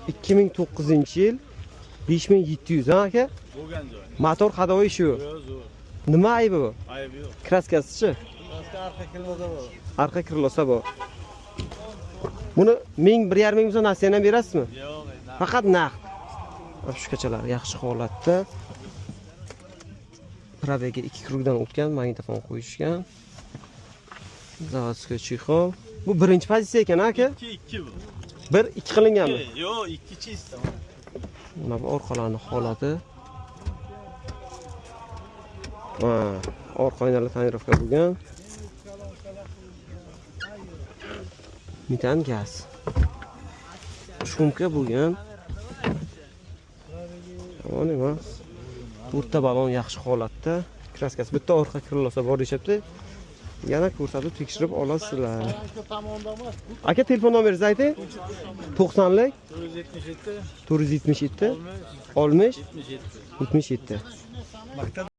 2009-yil 5700 ha aka? Bo'lgan joy. Motor hadoviy shu. Yo'q. Nima aybi bu? Aybi yo'q. Kraskasi-chi? Kraska arqa kirlosa bor. Arqa kirlosa bu. Buni 1,5 ming so'm nasiyadan berasizmi? Yo'q, Faqat naqd. Shukachalar yaxshi holatda. Probega 2 krugdan o'tgan, magnitofon qo'yishgan. Zavodskiy chexol. Bu birinchi pozitsiya ekan aka? 2 bu. 1-2 qilinganmi? Yo'q, 2 chista. Mana bu orqalarning holati. Orqa oynalar tonirovka bo'lgan. Metan gaz. Shumka bo'lgan. Yomon emas. To'rtta balon yaxshi holatda. Kraskasi bitta orqa kirlosa bor deyapti. Yana ko'rsatib tekshirib olasizlar. Aka telefon nomeringizni ayting. 90lik 477 477 60 77.